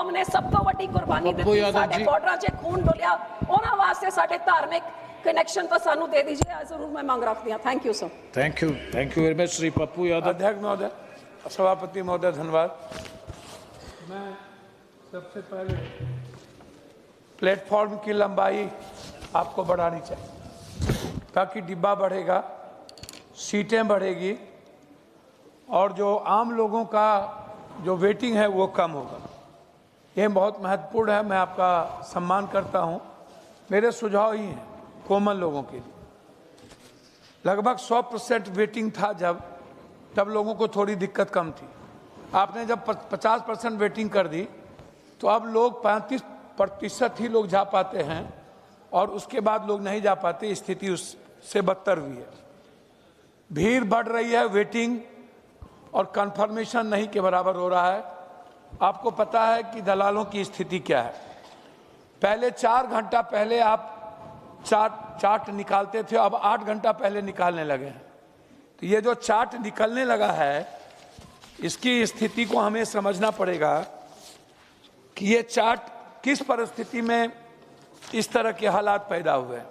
कौम ने सब तो वड्डी कुर्बानी दी, साडे बॉर्डर च खून डुलिया, उन्हां वास्ते साडे धार्मिक कनेक्शन तो सानू दे दीजिए। जरूर मैं मांग रखती हूँ। Thank you sir. Thank you very much Shri Pappu Yadav. अध्यक्ष महोदय, सभापति महोदय, धन्यवाद। मैं सबसे पहले प्लेटफॉर्म की लंबाई आपको बढ़ानी चाहिए, ताकि डिब्बा बढ़ेगा, सीटें बढ़ेगी और जो आम लोगों का जो वेटिंग है वो कम होगा। ये बहुत महत्वपूर्ण है। मैं आपका सम्मान करता हूँ। मेरे सुझाव ही हैं कॉमन लोगों के लिए। लगभग 100% वेटिंग था तब लोगों को थोड़ी दिक्कत कम थी। आपने जब 50% वेटिंग कर दी तो अब लोग 35% ही लोग जा पाते हैं और उसके बाद लोग नहीं जा पाते। स्थिति उससे बदतर हुई है। भीड़ बढ़ रही है, वेटिंग और कंफर्मेशन नहीं के बराबर हो रहा है। आपको पता है कि दलालों की स्थिति क्या है। पहले 4 घंटा पहले आप चार्ट निकालते थे, अब 8 घंटा पहले निकालने लगे हैं। तो ये जो चार्ट निकलने लगा है, इसकी स्थिति को हमें समझना पड़ेगा कि ये चार्ट किस परिस्थिति में इस तरह के हालात पैदा हुए हैं।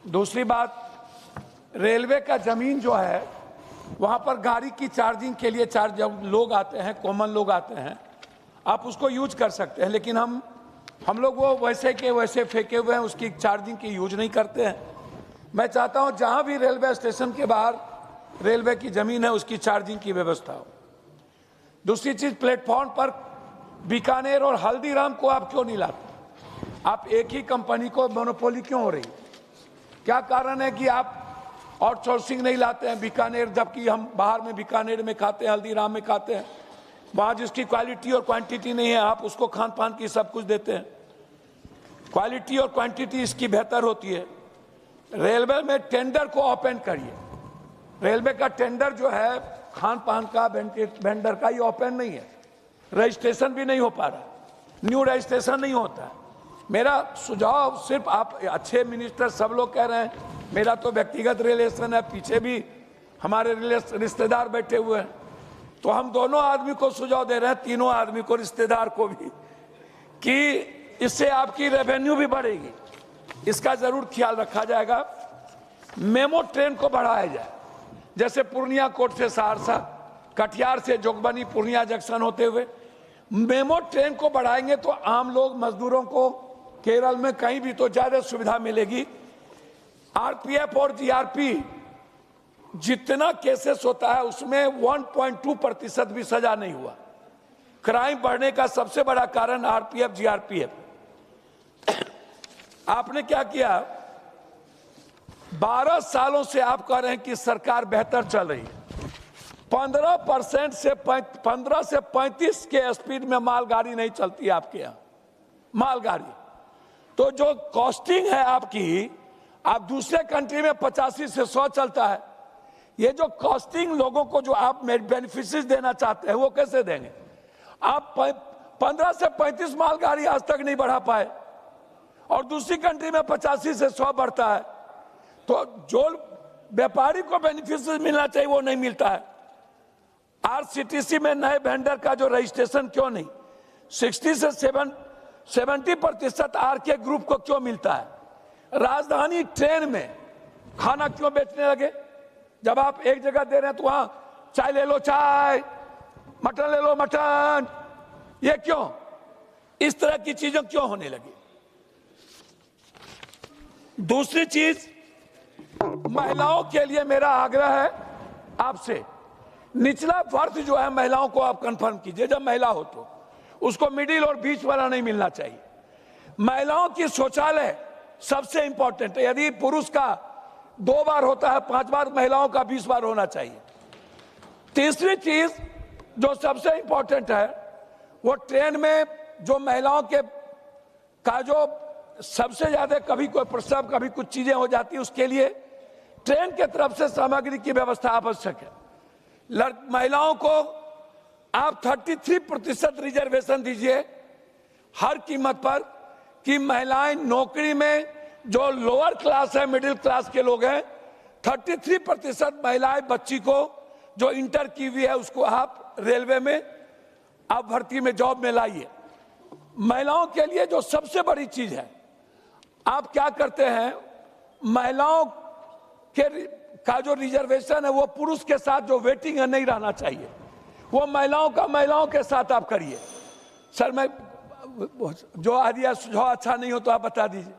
दूसरी बात, रेलवे का जमीन जो है वहाँ पर गाड़ी की चार्जिंग के लिए जब लोग आते हैं, कॉमन लोग आते हैं, आप उसको यूज कर सकते हैं, लेकिन हम लोग वो वैसे के वैसे फेंके हुए हैं, उसकी चार्जिंग की यूज नहीं करते हैं। मैं चाहता हूँ जहाँ भी रेलवे स्टेशन के बाहर रेलवे की ज़मीन है उसकी चार्जिंग की व्यवस्था हो। दूसरी चीज़, प्लेटफॉर्म पर बीकानेर और हल्दीराम को आप क्यों नहीं लाते? आप एक ही कंपनी को मोनोपोली क्यों हो रही? क्या कारण है कि आप आउटसोर्सिंग नहीं लाते हैं बीकानेर, जबकि हम बाहर में बीकानेर में खाते हैं, हल्दीराम में खाते हैं, वहाँ जिसकी क्वालिटी और क्वांटिटी नहीं है आप उसको खान पान की सब कुछ देते हैं। क्वालिटी और क्वांटिटी इसकी बेहतर होती है। रेलवे में टेंडर को ओपन करिए। रेलवे का टेंडर जो है खान पान का, वेंडर का, ये ओपन नहीं है। रजिस्ट्रेशन भी नहीं हो पा रहा, न्यू रजिस्ट्रेशन नहीं होता है। मेरा सुझाव सिर्फ, आप अच्छे मिनिस्टर सब लोग कह रहे हैं, मेरा तो व्यक्तिगत रिलेशन है, पीछे भी हमारे रिश्तेदार बैठे हुए हैं, तो हम दोनों आदमी को सुझाव दे रहे हैं, तीनों आदमी को, रिश्तेदार को भी, कि इससे आपकी रेवेन्यू भी बढ़ेगी। इसका जरूर ख्याल रखा जाएगा। मेमो ट्रेन को बढ़ाया जाए, जैसे पूर्णिया कोट से सहरसा, कटिहार से जोगबनी, पूर्णिया जंक्शन होते हुए मेमो ट्रेन को बढ़ाएंगे तो आम लोग, मजदूरों को केरल में कहीं भी तो ज्यादा सुविधा मिलेगी। आरपीएफ और जीआरपी जितना केसेस होता है उसमें 1.2% भी सजा नहीं हुआ। क्राइम बढ़ने का सबसे बड़ा कारण आरपीएफ, जीआरपीएफ। आपने क्या किया? 12 सालों से आप कह रहे हैं कि सरकार बेहतर चल रही है। 15 से 35 के स्पीड में मालगाड़ी नहीं चलती आपके यहाँ, मालगाड़ी। तो जो कॉस्टिंग है आपकी, आप दूसरे कंट्री में 85 से 100 चलता है। ये जो कॉस्टिंग लोगों को जो आप बेनिफिशियरीज देना चाहते हैं वो कैसे देंगे? आप 15 से 35 मालगाड़ी आज तक नहीं बढ़ा पाए और दूसरी कंट्री में 85 से 100 बढ़ता है। तो जो व्यापारी को बेनिफिशियरीज मिलना चाहिए वो नहीं मिलता है। आरसीटीसी में नए वेंडर का जो रजिस्ट्रेशन क्यों नहीं? 60 से 70% आरके ग्रुप को क्यों मिलता है? राजधानी ट्रेन में खाना क्यों बेचने लगे? जब आप एक जगह दे रहे हैं तो वहां चाय ले लो चाय, मटन ले लो मटन। ये क्यों? इस तरह की चीजें क्यों होने लगी? दूसरी चीज, महिलाओं के लिए मेरा आग्रह है आपसे, निचला वर्ग जो है महिलाओं को आप कंफर्म कीजिए। जब महिला हो तो उसको मिडिल और बीच वाला नहीं मिलना चाहिए। महिलाओं की शौचालय सबसे इंपॉर्टेंट है। यदि पुरुष का 2 बार होता है, 5 बार, महिलाओं का 20 बार होना चाहिए। तीसरी चीज जो सबसे इंपॉर्टेंट है, वो ट्रेन में जो महिलाओं के का जो सबसे ज्यादा कभी कोई प्रसव, कभी कुछ चीजें हो जाती है, उसके लिए ट्रेन के तरफ से सामग्री की व्यवस्था आवश्यक है। महिलाओं को आप 33% रिजर्वेशन दीजिए हर कीमत पर, कि महिलाएं नौकरी में, जो लोअर क्लास है, मिडिल क्लास के लोग हैं, 33% महिलाएं, बच्ची को जो इंटर की हुई है उसको आप रेलवे में आप भर्ती में जॉब में लाइए। महिलाओं के लिए जो सबसे बड़ी चीज है, आप क्या करते हैं, महिलाओं का जो रिजर्वेशन है वो पुरुष के साथ जो वेटिंग है नहीं रहना चाहिए, वो महिलाओं का महिलाओं के साथ आप करिए। सर मैं जो आइडिया सुझाव अच्छा नहीं हो तो आप बता दीजिए।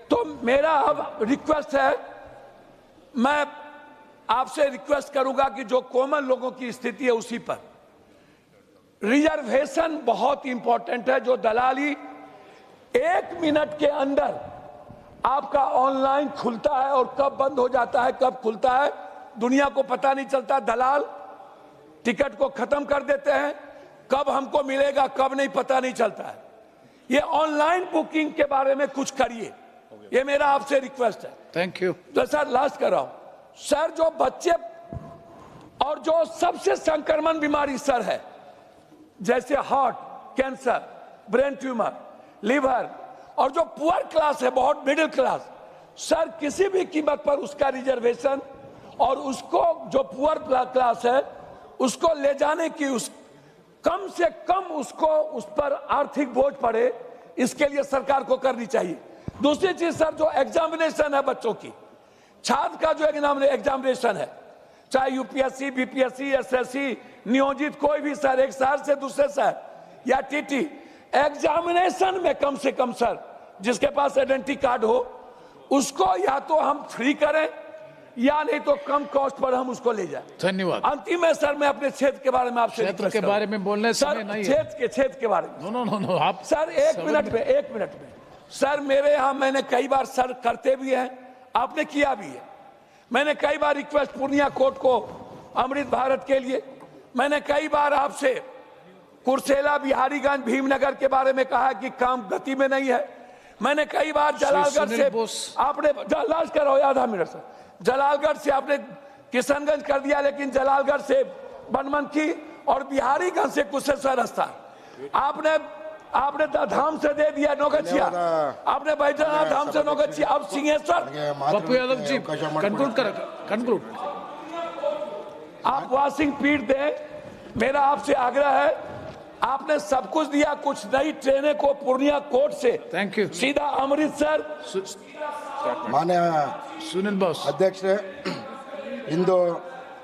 तो मेरा अब रिक्वेस्ट है, मैं आपसे रिक्वेस्ट करूंगा कि जो कॉमन लोगों की स्थिति है उसी पर रिजर्वेशन बहुत इंपॉर्टेंट है। जो दलाली 1 मिनट के अंदर आपका ऑनलाइन खुलता है और कब बंद हो जाता है, कब खुलता है, दुनिया को पता नहीं चलता। दलाल टिकट को खत्म कर देते हैं, कब हमको मिलेगा कब नहीं पता नहीं चलता है। ये ऑनलाइन बुकिंग के बारे में कुछ करिए, ये मेरा आपसे रिक्वेस्ट है। Thank you. तो सर लास्ट कर रहा हूं सर, जो बच्चे और जो सबसे संक्रमण बीमारी सर है, जैसे heart cancer, brain tumour, liver, और जो पुअर क्लास है, बहुत मिडिल क्लास, सर किसी भी कीमत पर उसका रिजर्वेशन और उसको जो पुअर क्लास है उसको ले जाने की उस कम से कम उसको उस पर आर्थिक बोझ पड़े, इसके लिए सरकार को करनी चाहिए। दूसरी चीज सर, जो एग्जामिनेशन है बच्चों की, छात्र का जो एग्जामिनेशन है, चाहे यूपीएससी, बीपीएससी, एसएससी, नियोजित कोई भी सर, एक शहर से दूसरे शहर या टीटी, एग्जामिनेशन में कम से कम सर जिसके पास आइडेंटिटी कार्ड हो उसको या तो हम फ्री करें या नहीं तो कम कॉस्ट पर हम उसको ले जाएं। धन्यवाद। अंतिम है सर, मैं अपने क्षेत्र के बारे में आपसे क्षेत्र के बारे में बोलने सर, समय नहीं है। क्षेत्र के बारे में नो आप सर एक मिनट में सर, मेरे यहाँ मैंने कई बार सर करते भी हैं, आपने किया भी है। मैंने कई बार रिक्वेस्ट पूर्णिया कोर्ट को अमृत भारत के लिए, मैंने कई बार आपसे कुर्सेला, बिहारीगंज, भीमनगर के बारे में कहा कि काम गति में नहीं है। मैंने कई बार जलालगढ़ से आपने लास्ट करो, आधा मिनट सर, जलालगढ़ से आपने किशनगंज कर दिया, लेकिन जलालगढ़ से बनमनखी और बिहारीगंज से कुशेश्वर रास्ता आपने धाम से दे दिया नौगछिया, आपने बैजनाथ धाम से नौगछिया, अब सिंहेश्वर। पप्पू यादव जी कंक्लूड आप वाशिंग पीठ दें, मेरा आपसे आग्रह है। आपने सब कुछ दिया, कुछ नई ट्रेनें को पूर्णिया कोर्ट से थैंक यू सीधा माननीय सुनील बोस अध्यक्ष, इंದು